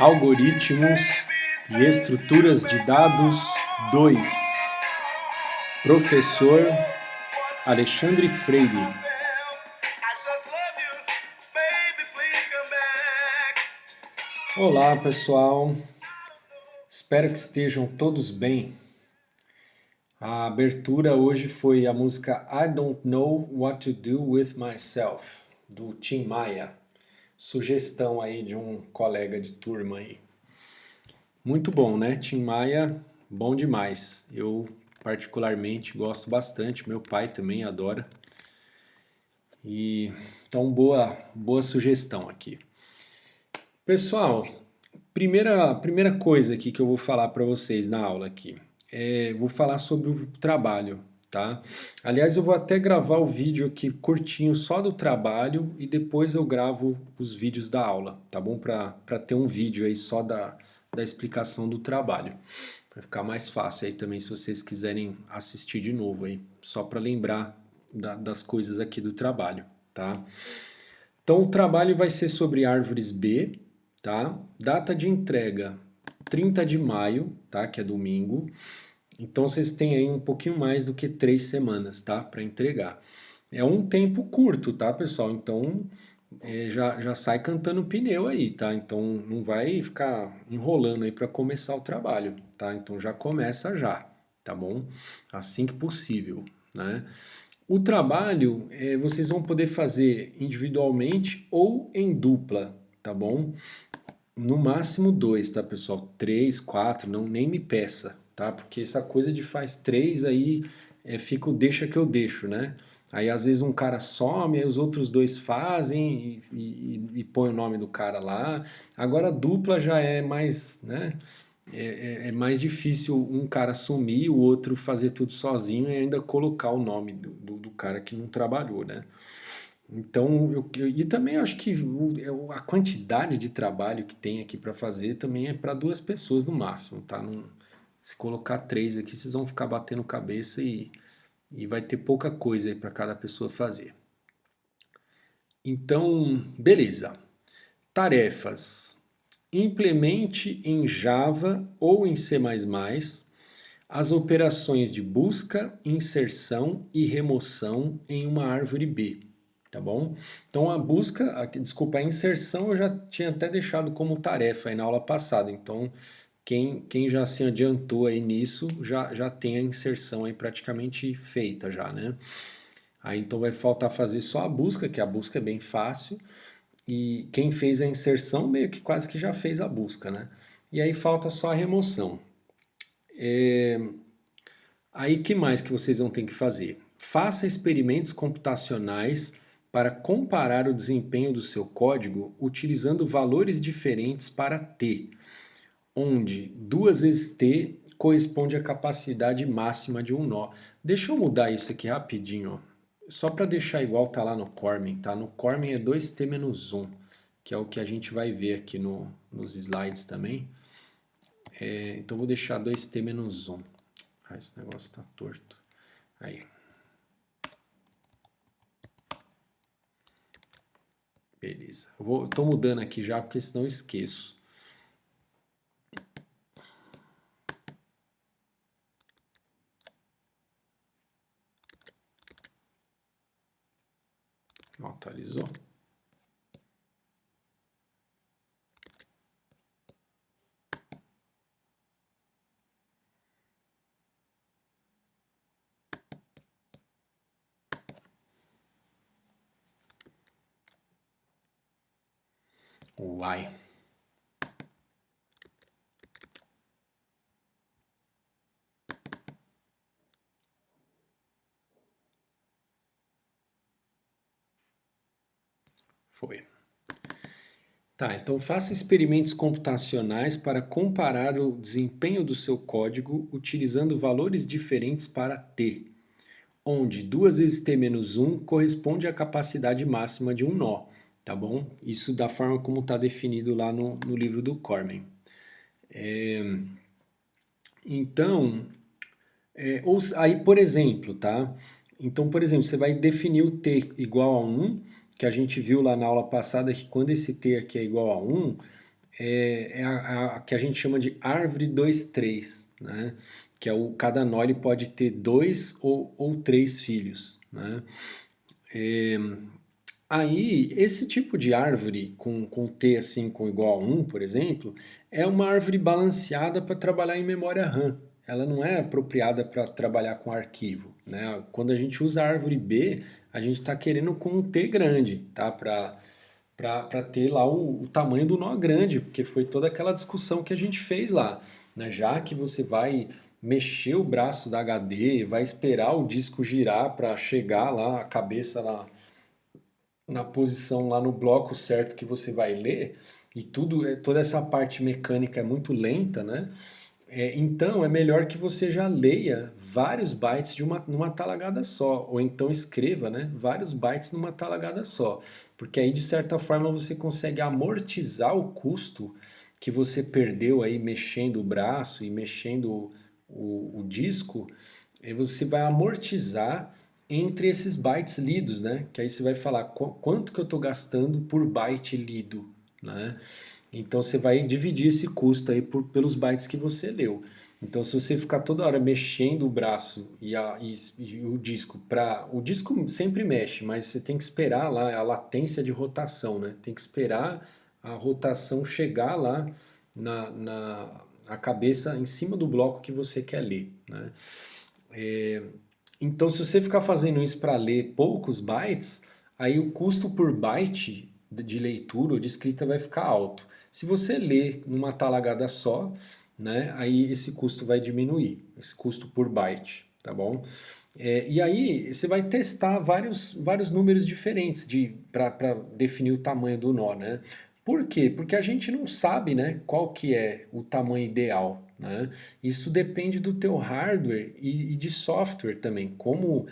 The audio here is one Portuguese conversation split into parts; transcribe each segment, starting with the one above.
Algoritmos e estruturas de dados 2. Professor Alexandre Freire. Olá, pessoal. Espero que estejam todos bem. A abertura hoje foi a música I Don't Know What to Do With Myself, do Tim Maia. Sugestão aí de um colega de turma aí. Muito bom, né? Tim Maia, bom demais. Eu particularmente gosto bastante, meu pai também adora. Então boa sugestão aqui. Pessoal, primeira coisa aqui que eu vou falar para vocês na aula aqui. Vou falar sobre o trabalho, tá? Aliás, eu vou até gravar o vídeo aqui curtinho só do trabalho e depois eu gravo os vídeos da aula, tá bom? Para ter um vídeo aí só da explicação do trabalho. Para ficar mais fácil aí também se vocês quiserem assistir de novo aí, só para lembrar das coisas aqui do trabalho, tá? Então o trabalho vai ser sobre árvores B, tá? Data de entrega 30 de maio, tá? Que é domingo. Então vocês têm aí um pouquinho mais do que 3 semanas, tá? Para entregar. É um tempo curto, tá, pessoal? Então já sai cantando pneu aí, tá? Então não vai ficar enrolando aí para começar o trabalho, tá? Então já começa já, tá bom? Assim que possível, né? O trabalho vocês vão poder fazer individualmente ou em dupla, tá bom? No máximo 2, tá, pessoal? 3, 4, não, nem me peça, tá? Porque essa coisa de faz 3 aí fica o deixa que eu deixo, né? Aí às vezes um cara some, aí os outros 2 fazem e põe o nome do cara lá. Agora a dupla já é mais, né? É mais difícil um cara sumir, o outro fazer tudo sozinho e ainda colocar o nome do cara que não trabalhou, né? Então, e também acho que a quantidade de trabalho que tem aqui para fazer também é para 2 pessoas no máximo, tá? Não, se colocar 3 aqui, vocês vão ficar batendo cabeça e vai ter pouca coisa aí para cada pessoa fazer. Então, beleza. Tarefas. Implemente em Java ou em C++ as operações de busca, inserção e remoção em uma árvore B, tá bom? Então a busca, desculpa, a inserção eu já tinha até deixado como tarefa aí na aula passada, então quem já se adiantou aí nisso já tem a inserção aí praticamente feita já, né? Aí então vai faltar fazer só a busca, que a busca é bem fácil, e quem fez a inserção meio que quase que já fez a busca, né? E aí falta só a remoção. Aí que mais que vocês vão ter que fazer? Faça experimentos computacionais para comparar o desempenho do seu código utilizando valores diferentes para t, onde 2 vezes t corresponde à capacidade máxima de um nó. Deixa eu mudar isso aqui rapidinho, ó. Só para deixar igual tá lá no Cormen, tá? No Cormen é 2t menos 1, que é o que a gente vai ver aqui nos slides também. Então vou deixar 2t menos 1. Ah, esse negócio tá torto. Aí. Beleza. Eu tô mudando aqui já, porque senão eu esqueço. Não atualizou. Uai. Foi. Tá, então faça experimentos computacionais para comparar o desempenho do seu código utilizando valores diferentes para t, onde 2 vezes t menos 1 corresponde à capacidade máxima de um nó, tá bom? Isso da forma como está definido lá no livro do Cormen. Então, aí, por exemplo, tá? Então, por exemplo, você vai definir o t igual a 1, que a gente viu lá na aula passada que quando esse t aqui é igual a 1, é a que a gente chama de árvore 2-3, né? Que é cada nó ele pode ter dois ou três filhos, né? Aí, esse tipo de árvore com T assim com igual a 1, por exemplo, é uma árvore balanceada para trabalhar em memória RAM. Ela não é apropriada para trabalhar com arquivo, né? Quando a gente usa a árvore B, a gente está querendo com um T grande, tá? Para ter lá o tamanho do nó grande, porque foi toda aquela discussão que a gente fez lá, né? Já que você vai mexer o braço da HD, vai esperar o disco girar para chegar lá a cabeça lá na posição lá no bloco certo que você vai ler, e tudo, toda essa parte mecânica é muito lenta, né? Então é melhor que você já leia vários bytes numa talagada só, ou então escreva, né, vários bytes numa talagada só, porque aí de certa forma você consegue amortizar o custo que você perdeu aí mexendo o braço e mexendo o disco, e você vai amortizar entre esses bytes lidos, né? Que aí você vai falar quanto que eu estou gastando por byte lido, né? Então você vai dividir esse custo aí pelos bytes que você leu. Então se você ficar toda hora mexendo o braço e o disco para o disco sempre mexe, mas você tem que esperar lá a latência de rotação, né? Tem que esperar a rotação chegar lá na cabeça em cima do bloco que você quer ler, né? Então, se você ficar fazendo isso para ler poucos bytes, aí o custo por byte de leitura ou de escrita vai ficar alto. Se você ler numa talagada só, né, aí esse custo vai diminuir, esse custo por byte, tá bom? E aí você vai testar vários números diferentes para definir o tamanho do nó, né? Por quê? Porque a gente não sabe, né, qual que é o tamanho ideal, né? Isso depende do teu hardware e de software também, como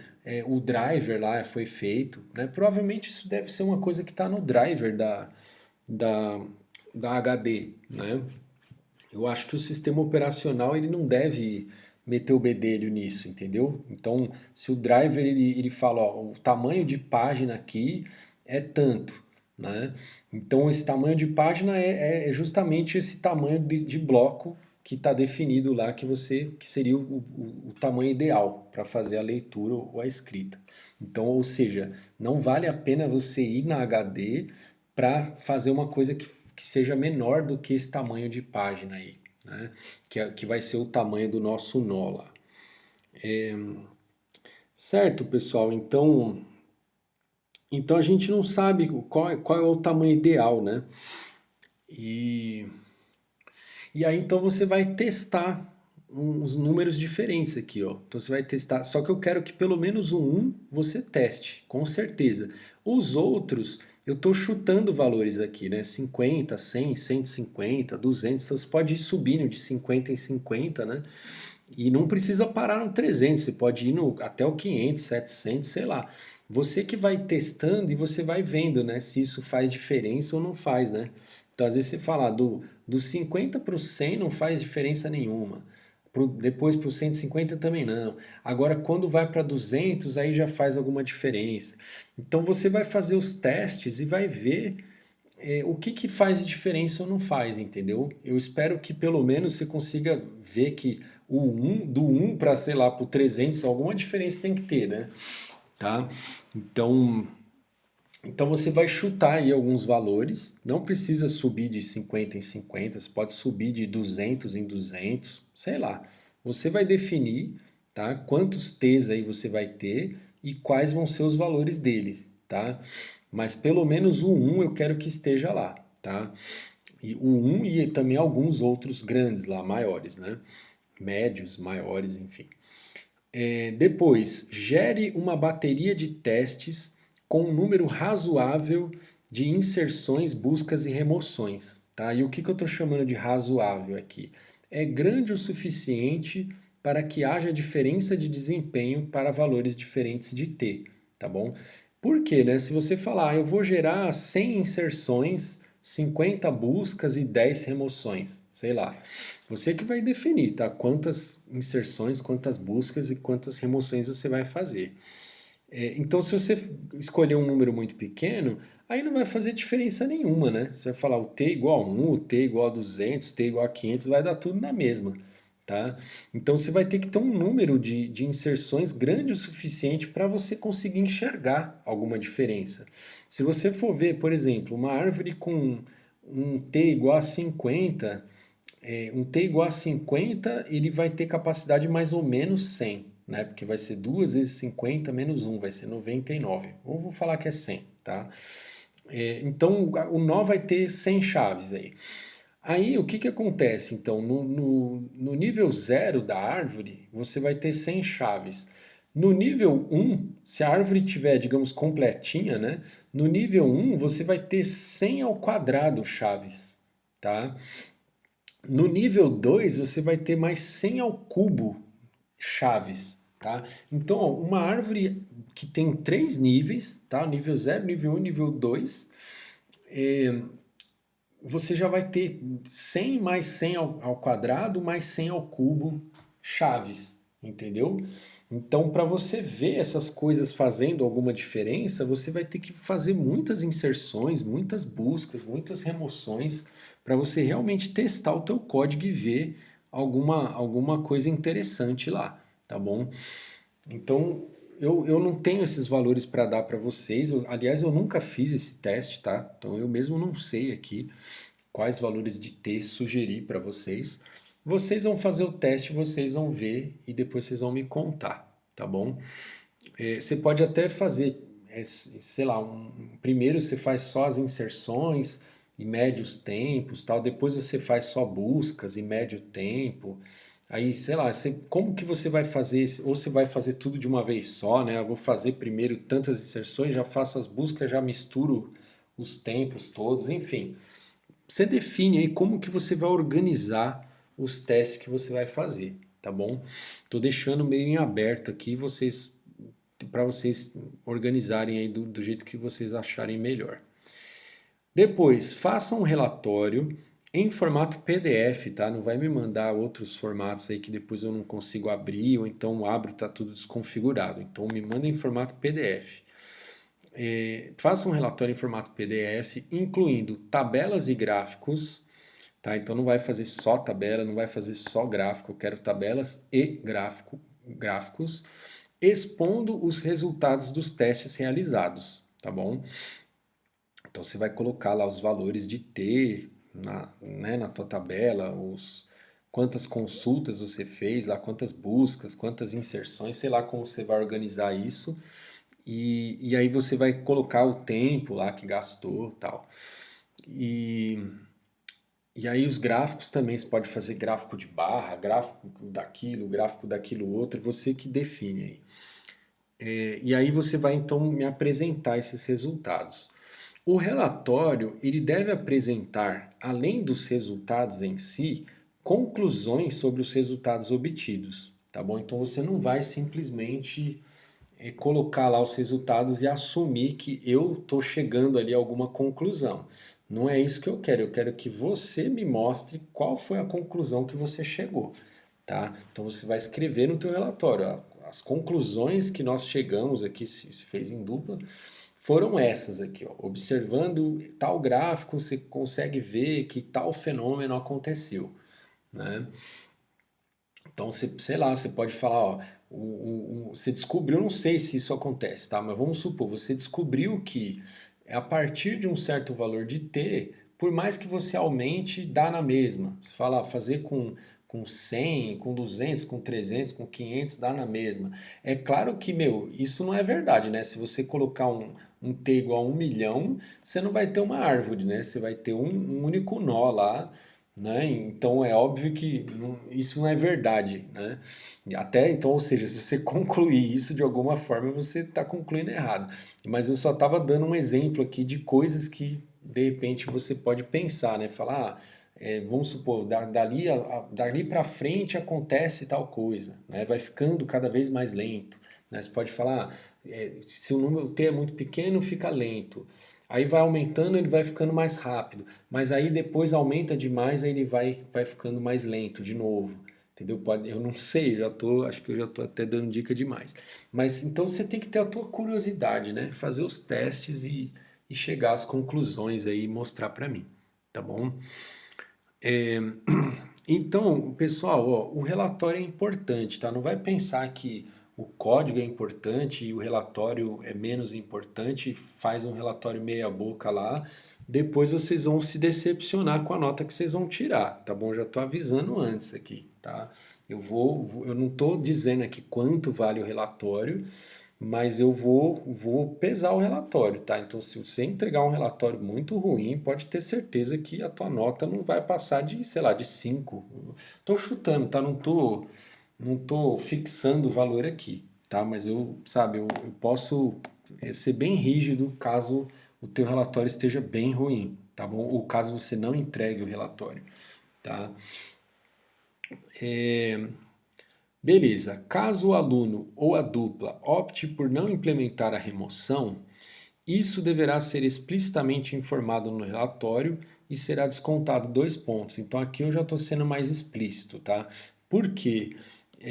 o driver lá foi feito, né? Provavelmente isso deve ser uma coisa que está no driver da, da HD, né? Eu acho que o sistema operacional ele não deve meter o bedelho nisso, entendeu? Então, se o driver ele fala, ó, o tamanho de página aqui é tanto, né? Então, esse tamanho de página é justamente esse tamanho de bloco que está definido lá que seria o tamanho ideal para fazer a leitura ou a escrita. Então, ou seja, não vale a pena você ir na HD para fazer uma coisa que seja menor do que esse tamanho de página aí, né? Que vai ser o tamanho do nosso nó lá. Certo, pessoal? Então a gente não sabe qual é o tamanho ideal, né? E, e aí então você vai testar uns números diferentes aqui, ó. Então você vai testar, só que eu quero que pelo menos um você teste, com certeza. Os outros, eu estou chutando valores aqui, né? 50, 100, 150, 200, então você pode ir subindo de 50 em 50, né? E não precisa parar no 300, você pode ir até o 500, 700, sei lá. Você que vai testando e você vai vendo, né, se isso faz diferença ou não faz, né? Então, às vezes você fala, do 50 para o 100 não faz diferença nenhuma. Depois para o 150 também não. Agora, quando vai para 200, aí já faz alguma diferença. Então, você vai fazer os testes e vai ver o que que faz diferença ou não faz, entendeu? Eu espero que pelo menos você consiga ver que do 1 para, sei lá, para o 300, alguma diferença tem que ter, né? Tá? Então, então você vai chutar aí alguns valores, não precisa subir de 50 em 50, você pode subir de 200 em 200, sei lá. Você vai definir, tá? Quantos T's aí você vai ter e quais vão ser os valores deles, tá? Mas pelo menos o 1 eu quero que esteja lá, tá? E o 1 e também alguns outros grandes lá, maiores, né? Médios, maiores, enfim. Depois, gere uma bateria de testes com um número razoável de inserções, buscas e remoções. Tá? E o que eu estou chamando de razoável aqui? É grande o suficiente para que haja diferença de desempenho para valores diferentes de T. Tá bom? Por quê? Né? Se você falar, eu vou gerar 100 inserções, 50 buscas e 10 remoções, sei lá. Você que vai definir, tá? Quantas inserções, quantas buscas e quantas remoções você vai fazer. Então, se você escolher um número muito pequeno, aí não vai fazer diferença nenhuma, né? Você vai falar o t igual a 1, o t igual a 200, t igual a 500, vai dar tudo na mesma, tá? Então, você vai ter que ter um número de inserções grande o suficiente para você conseguir enxergar alguma diferença. Se você for ver, por exemplo, uma árvore com um t igual a 50, um t igual a 50, ele vai ter capacidade mais ou menos 100, né? Porque vai ser 2 vezes 50 menos 1, vai ser 99. Ou vou falar que é 100, tá? Então, o nó vai ter 100 chaves aí. Aí, o que que acontece? Então, no nível 0 da árvore, você vai ter 100 chaves. No nível 1, se a árvore tiver, digamos, completinha, né? No nível 1, você vai ter 100 ao quadrado chaves, tá? No nível 2 você vai ter mais 100 ao cubo chaves, tá? Então, ó, uma árvore que tem três níveis, tá? Nível 0, nível 1, nível 2, você já vai ter 100 mais 100 ao quadrado mais 100 ao cubo chaves, entendeu? Então, para você ver essas coisas fazendo alguma diferença, você vai ter que fazer muitas inserções, muitas buscas, muitas remoções, para você realmente testar o teu código e ver alguma coisa interessante lá, tá bom? Então, eu não tenho esses valores para dar para vocês. Aliás, eu nunca fiz esse teste, tá? Então, eu mesmo não sei aqui quais valores de T sugerir para vocês. Vocês vão fazer o teste, vocês vão ver e depois vocês vão me contar, tá bom? Você pode até fazer, sei lá, primeiro você faz só as inserções e mede os tempos, tal. Depois você faz só buscas e mede o tempo. Aí, sei lá, como que você vai fazer? Ou você vai fazer tudo de uma vez só, né? Eu vou fazer primeiro tantas inserções, já faço as buscas, já misturo os tempos todos, enfim. Você define aí como que você vai organizar os testes que você vai fazer, tá bom? Tô deixando meio em aberto aqui para vocês organizarem aí do jeito que vocês acharem melhor. Depois, faça um relatório em formato PDF, tá? Não vai me mandar outros formatos aí que depois eu não consigo abrir, ou então abro e tá tudo desconfigurado. Então me manda em formato PDF. Faça um relatório em formato PDF, incluindo tabelas e gráficos, tá? Então não vai fazer só tabela, não vai fazer só gráfico, eu quero tabelas e gráficos, expondo os resultados dos testes realizados, tá bom? Então você vai colocar lá os valores de T na tua tabela, quantas consultas você fez, lá quantas buscas, quantas inserções, sei lá como você vai organizar isso. E aí você vai colocar o tempo lá que gastou, tal. E, e aí os gráficos também, você pode fazer gráfico de barra, gráfico daquilo outro, você que define aí. E aí você vai então me apresentar esses resultados. O relatório, ele deve apresentar, além dos resultados em si, conclusões sobre os resultados obtidos, tá bom? Então você não vai simplesmente colocar lá os resultados e assumir que eu estou chegando ali a alguma conclusão. Não é isso que eu quero que você me mostre qual foi a conclusão que você chegou, tá? Então você vai escrever no teu relatório, ó, as conclusões que nós chegamos aqui, se fez em dupla, foram essas aqui, ó. Observando tal gráfico, você consegue ver que tal fenômeno aconteceu, né? Então, sei lá, você pode falar, ó, você descobriu, não sei se isso acontece, tá? Mas vamos supor, você descobriu que a partir de um certo valor de T, por mais que você aumente, dá na mesma. Você fala, fazer com 100, com 200, com 300, com 500, dá na mesma. É claro que, meu, isso não é verdade, né? Se você colocar um T igual a 1 milhão, você não vai ter uma árvore, né? Você vai ter um único nó lá, né? Então é óbvio que isso não é verdade, né? Até então, ou seja, se você concluir isso de alguma forma, você está concluindo errado. Mas eu só estava dando um exemplo aqui de coisas que de repente você pode pensar, né? Falar, vamos supor, dali para frente acontece tal coisa, né? Vai ficando cada vez mais lento, né? Você pode falar, se o número T é muito pequeno, fica lento. Aí vai aumentando, ele vai ficando mais rápido. Mas aí depois aumenta demais, aí ele vai ficando mais lento de novo. entendeu? Eu não sei, acho que eu já tô até dando dica demais. Mas então você tem que ter a tua curiosidade, né? Fazer os testes e chegar às conclusões aí e mostrar para mim, tá bom? Então, pessoal, ó, o relatório é importante, tá? Não vai pensar que o código é importante e o relatório é menos importante, faz um relatório meia boca lá, depois vocês vão se decepcionar com a nota que vocês vão tirar, tá bom? Já tô avisando antes aqui, tá? Eu não tô dizendo aqui quanto vale o relatório, mas eu vou pesar o relatório, tá? Então, se você entregar um relatório muito ruim, pode ter certeza que a tua nota não vai passar de, sei lá, de 5. Tô chutando, tá? Não tô fixando o valor aqui, tá? Mas eu posso ser bem rígido caso o teu relatório esteja bem ruim, tá bom? Ou caso você não entregue o relatório, tá? Beleza. Caso o aluno ou a dupla opte por não implementar a remoção, isso deverá ser explicitamente informado no relatório e será descontado 2 pontos. Então aqui eu já estou sendo mais explícito, tá? Por quê?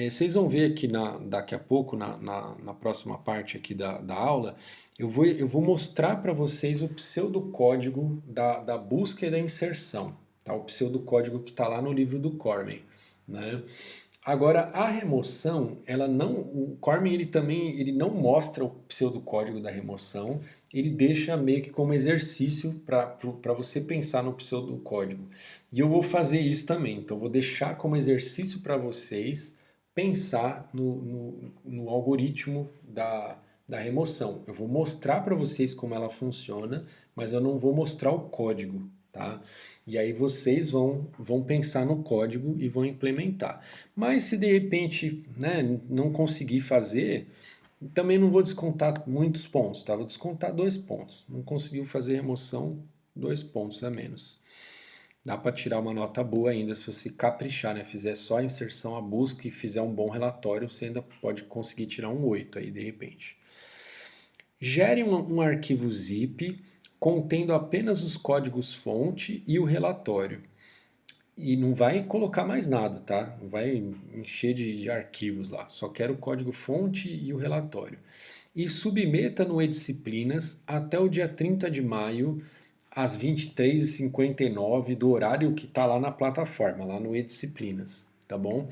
Vocês vão ver aqui daqui a pouco, na próxima parte aqui da aula, eu vou mostrar para vocês o pseudocódigo da busca e da inserção, tá? O pseudocódigo que está lá no livro do Cormen, né? Agora, a remoção, ela não, o Cormen ele não mostra o pseudocódigo da remoção, ele deixa meio que como exercício para você pensar no pseudocódigo. E eu vou fazer isso também, então eu vou deixar como exercício para vocês pensar no algoritmo da remoção. Eu vou mostrar para vocês como ela funciona, mas eu não vou mostrar o código, tá? E aí vocês vão pensar no código e vão implementar. Mas se de repente, né, não conseguir fazer, também não vou descontar muitos pontos, tá? Vou descontar 2 pontos. Não conseguiu fazer remoção, 2 pontos a menos. Dá para tirar uma nota boa ainda se você caprichar, né? Fizer só a inserção, a busca e fizer um bom relatório, você ainda pode conseguir tirar um 8 aí de repente. Gere um arquivo zip contendo apenas os códigos-fonte e o relatório. E não vai colocar mais nada, tá? Não vai encher de arquivos lá. Só quero o código-fonte e o relatório. E submeta no e-disciplinas até o dia 30 de maio, às 23h59 do horário que está lá na plataforma, lá no e-disciplinas, tá bom?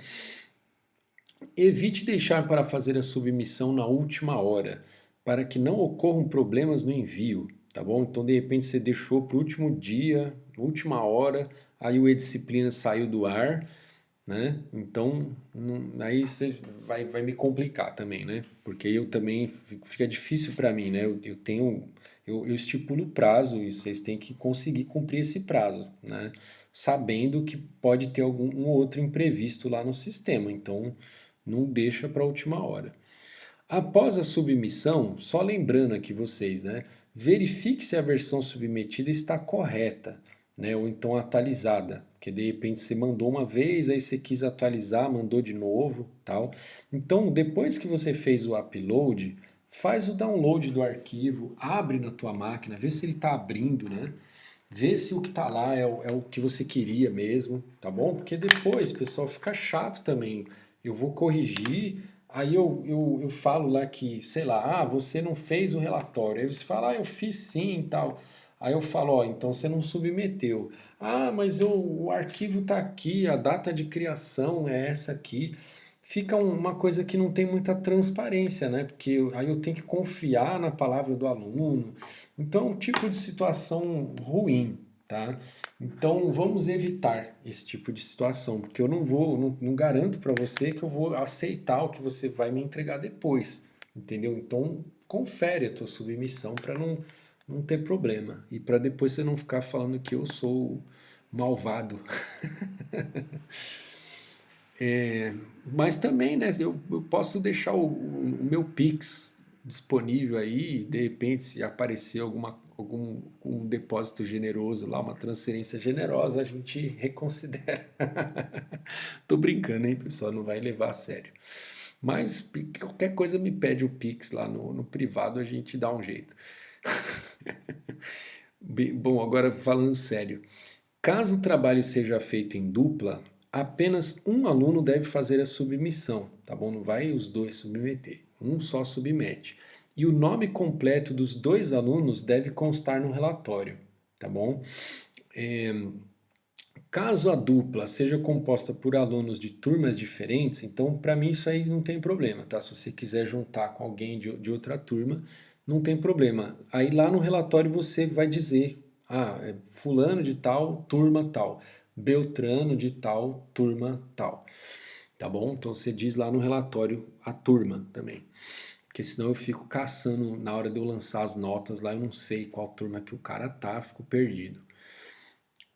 Evite deixar para fazer a submissão na última hora, para que não ocorram problemas no envio, tá bom? Então, de repente, você deixou para o último dia, última hora, aí o e-disciplina saiu do ar, né? Então, aí você vai me complicar também, né? Porque eu também fica difícil para mim, né? Eu estipulo o prazo e vocês têm que conseguir cumprir esse prazo, né? Sabendo que pode ter algum um outro imprevisto lá no sistema, então não deixa para a última hora. Após a submissão, só lembrando aqui vocês, né? Verifique se a versão submetida está correta, né? Ou então atualizada, porque de repente você mandou uma vez, aí você quis atualizar, mandou de novo, tal. Então, depois que você fez o upload, faz o download do arquivo, abre na tua máquina, vê se ele está abrindo, né? Vê se o que está lá é o que você queria mesmo, tá bom? Porque depois, pessoal, fica chato também. Eu vou corrigir, aí eu falo lá que, sei lá, você não fez o relatório. Aí você fala, eu fiz sim e tal. Aí eu falo, ó, então você não submeteu. Mas o arquivo está aqui, a data de criação é essa aqui. Fica uma coisa que não tem muita transparência, né? Porque aí eu tenho que confiar na palavra do aluno. Então, é um tipo de situação ruim, tá? Então, vamos evitar esse tipo de situação, porque eu não garanto para você que eu vou aceitar o que você vai me entregar depois, entendeu? Então, confere a tua submissão para não ter problema e para depois você não ficar falando que eu sou malvado. Mas também, né, eu posso deixar o meu Pix disponível aí, de repente, se aparecer algum um depósito generoso lá, uma transferência generosa, a gente reconsidera. Tô brincando, hein, pessoal, não vai levar a sério. Mas qualquer coisa me pede o Pix lá no privado, a gente dá um jeito. Bom, agora falando sério. Caso o trabalho seja feito em dupla, apenas um aluno deve fazer a submissão, tá bom? Não vai os dois submeter, um só submete. E o nome completo dos dois alunos deve constar no relatório, tá bom? É, caso a dupla seja composta por alunos de turmas diferentes, então para mim isso aí não tem problema, tá? Se você quiser juntar com alguém de outra turma, não tem problema. Aí lá no relatório você vai dizer, é fulano de tal, turma tal, Beltrano de tal, turma tal, tá bom? Então você diz lá no relatório a turma também. Porque senão eu fico caçando na hora de eu lançar as notas lá, eu não sei qual turma que o cara tá, fico perdido.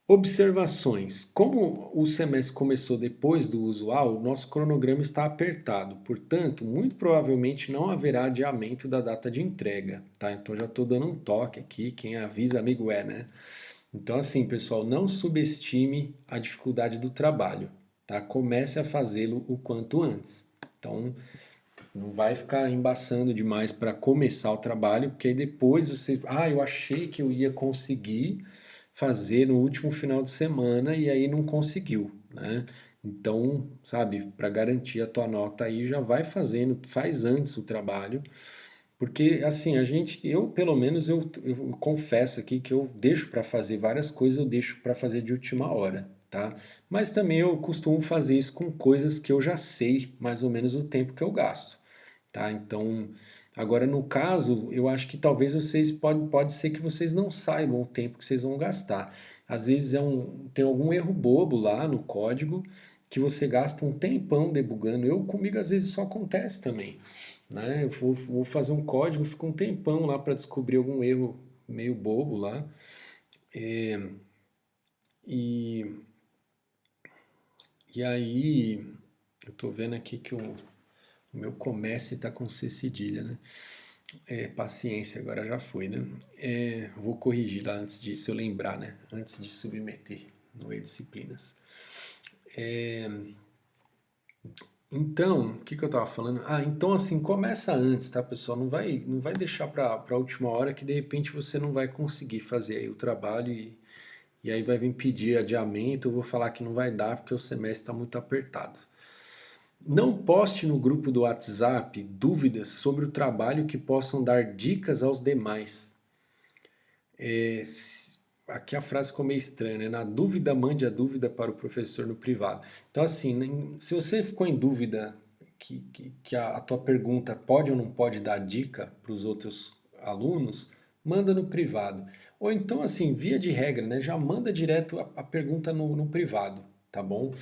Observações. Como o semestre começou depois do usual, nosso cronograma está apertado, portanto, muito provavelmente não haverá adiamento da data de entrega, tá? Então já estou dando um toque aqui, quem avisa amigo é, né? Então assim, pessoal, não subestime a dificuldade do trabalho, tá? Comece a fazê-lo o quanto antes. Então, não vai ficar embaçando demais para começar o trabalho, porque aí depois você, eu achei que eu ia conseguir fazer no último final de semana e aí não conseguiu, né? Então, sabe, para garantir a tua nota aí, já vai fazendo, faz antes o trabalho, porque assim, eu pelo menos eu confesso aqui que eu deixo para fazer várias coisas, eu deixo para fazer de última hora, tá? Mas também eu costumo fazer isso com coisas que eu já sei mais ou menos o tempo que eu gasto, tá? Então, agora no caso, eu acho que talvez vocês pode ser que vocês não saibam o tempo que vocês vão gastar. Às vezes tem algum erro bobo lá no código que você gasta um tempão debugando. Comigo às vezes isso acontece também, né? Eu vou fazer um código, fico um tempão lá para descobrir algum erro meio bobo lá. E, e aí, eu tô vendo aqui que o meu comece tá com C cedilha, né? Paciência, agora já foi, né? Vou corrigir lá antes de, se eu lembrar, né? Antes de submeter no E-Disciplinas. Então, o que que eu tava falando? Então assim, começa antes, tá, pessoal? Não vai deixar para a última hora que de repente você não vai conseguir fazer aí o trabalho e aí vai vir pedir adiamento, eu vou falar que não vai dar porque o semestre está muito apertado. Não poste no grupo do WhatsApp dúvidas sobre o trabalho que possam dar dicas aos demais. Aqui a frase ficou meio estranha, né? Na dúvida, mande a dúvida para o professor no privado. Então, assim, se você ficou em dúvida que a tua pergunta pode ou não pode dar dica para os outros alunos, manda no privado. Ou então, assim, via de regra, né? Já manda direto a pergunta no privado, tá bom?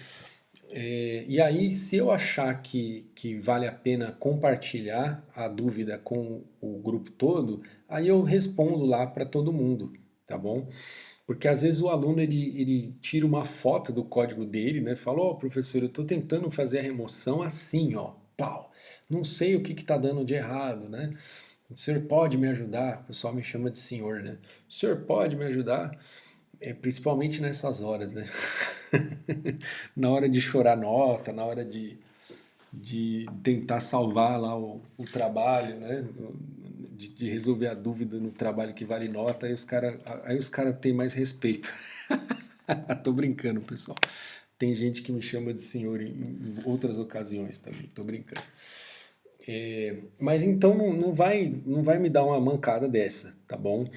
E aí, se eu achar que vale a pena compartilhar a dúvida com o grupo todo, aí eu respondo lá para todo mundo, tá bom? Porque às vezes o aluno ele tira uma foto do código dele, né? Fala, ó, professor, eu estou tentando fazer a remoção assim, ó, pau. Não sei o que está dando de errado, né? O senhor pode me ajudar? O pessoal me chama de senhor, né? O senhor pode me ajudar? Principalmente nessas horas, né? Na hora de chorar nota, na hora de tentar salvar lá o trabalho, né? De resolver a dúvida no trabalho que vale nota, aí os cara têm mais respeito. Tô brincando, pessoal. Tem gente que me chama de senhor em outras ocasiões também, tô brincando. Mas então não vai me dar uma mancada dessa, tá bom?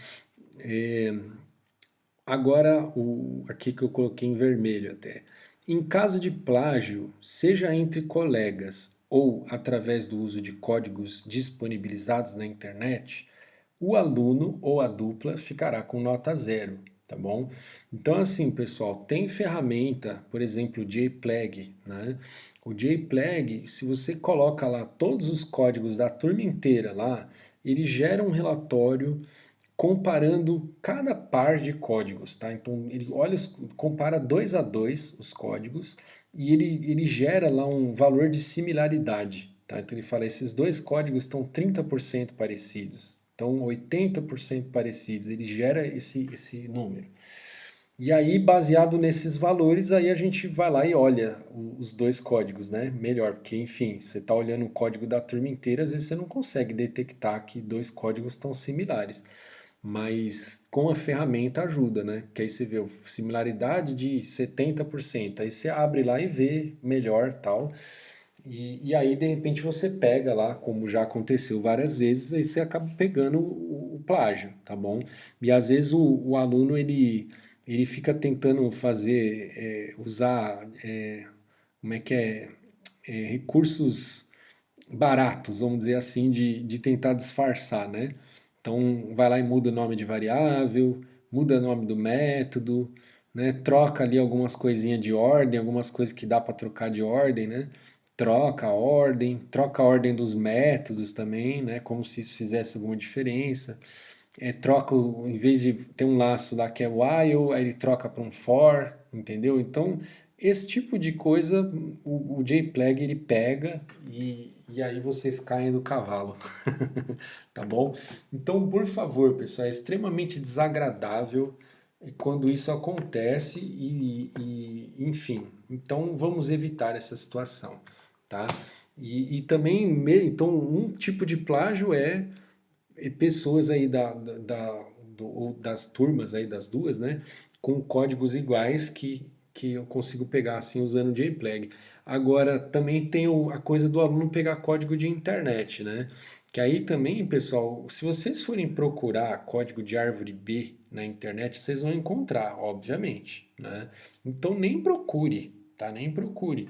Agora, aqui que eu coloquei em vermelho até. Em caso de plágio, seja entre colegas ou através do uso de códigos disponibilizados na internet, o aluno ou a dupla ficará com nota zero, tá bom? Então, assim, pessoal, tem ferramenta, por exemplo, o JPlag, né? O JPlag, se você coloca lá todos os códigos da turma inteira lá, ele gera um relatório comparando cada par de códigos, tá? Então ele olha, compara 2 a 2 os códigos e ele gera lá um valor de similaridade, tá? Então ele fala, esses dois códigos estão 30% parecidos, estão 80% parecidos, ele gera esse número. E aí, baseado nesses valores, aí a gente vai lá e olha os dois códigos, né? Melhor, porque enfim, você está olhando o código da turma inteira, às vezes você não consegue detectar que dois códigos estão similares. mas com a ferramenta ajuda, né? Que aí você vê similaridade de 70%, aí você abre lá e vê melhor tal. E aí, de repente, você pega lá, como já aconteceu várias vezes, aí você acaba pegando o plágio, tá bom? E às vezes o aluno ele fica tentando fazer, usar, como é que recursos baratos, vamos dizer assim, de tentar disfarçar, né? Então, vai lá e muda o nome de variável, muda o nome do método, né? Troca ali algumas coisinhas de ordem, algumas coisas que dá para trocar de ordem, né? Troca a ordem dos métodos também, né? Como se isso fizesse alguma diferença. Troca, em vez de ter um laço lá que é while, aí ele troca para um for, entendeu? Então, esse tipo de coisa o JPEG ele pega e aí vocês caem do cavalo, tá bom? Então, por favor, pessoal, é extremamente desagradável quando isso acontece enfim, então vamos evitar essa situação, tá? E também, então, um tipo de plágio pessoas aí das turmas aí das duas, né, com códigos iguais que eu consigo pegar assim usando JPEG. Agora também tem a coisa do aluno pegar código de internet, né? Que aí também, pessoal, se vocês forem procurar código de árvore B na internet, vocês vão encontrar, obviamente, né? Então nem procure, tá? Nem procure.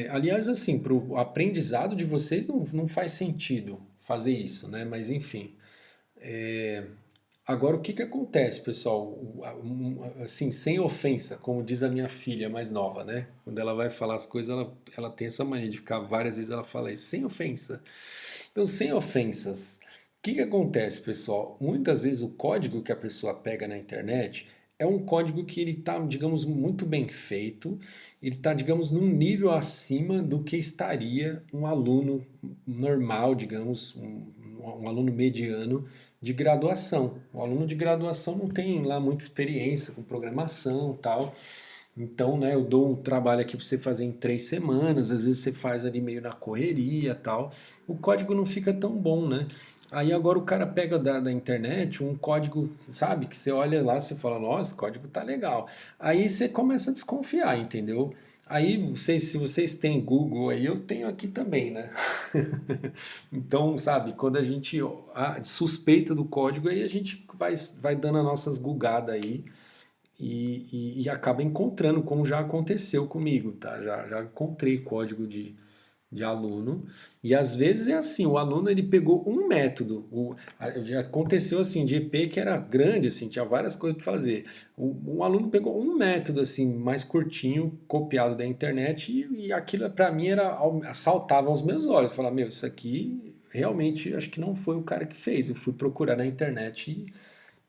Aliás, assim, para o aprendizado de vocês não faz sentido fazer isso, né? Mas enfim. Agora, o que que acontece, pessoal? Assim, sem ofensa, como diz a minha filha mais nova, né? Quando ela vai falar as coisas, ela tem essa mania de ficar várias vezes ela fala isso, sem ofensa. Então, sem ofensas, o que que acontece, pessoal? Muitas vezes o código que a pessoa pega na internet é um código que ele está, digamos, muito bem feito, ele está, digamos, num nível acima do que estaria um aluno normal, digamos, um aluno mediano de graduação. O aluno de graduação não tem lá muita experiência com programação e tal. Então, né, eu dou um trabalho aqui para você fazer em 3 semanas, às vezes você faz ali meio na correria e tal. O código não fica tão bom, né? Aí agora o cara pega da internet um código, sabe, que você olha lá, você fala, nossa, o código tá legal. Aí você começa a desconfiar, entendeu? Aí vocês, se vocês têm Google aí, eu tenho aqui também, né? Então, sabe, quando a gente suspeita do código, aí a gente vai dando as nossas gugadas aí e acaba encontrando, como já aconteceu comigo, tá? Já encontrei código de aluno e às vezes é assim, o aluno ele pegou um método, já aconteceu assim, de EP que era grande, assim, tinha várias coisas para fazer. Um aluno pegou um método assim, mais curtinho, copiado da internet e aquilo para mim saltava aos meus olhos, falar, meu, isso aqui realmente acho que não foi o cara que fez. Eu fui procurar na internet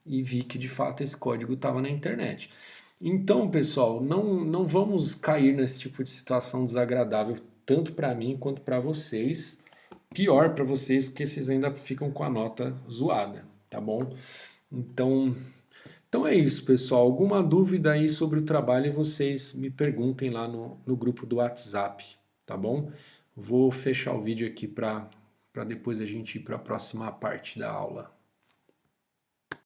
e vi que de fato esse código estava na internet. Então, pessoal, não vamos cair nesse tipo de situação desagradável, tanto para mim quanto para vocês. Pior para vocês, porque vocês ainda ficam com a nota zoada, tá bom? Então, então é isso, pessoal. Alguma dúvida aí sobre o trabalho, vocês me perguntem lá no grupo do WhatsApp, tá bom? Vou fechar o vídeo aqui para depois a gente ir para a próxima parte da aula.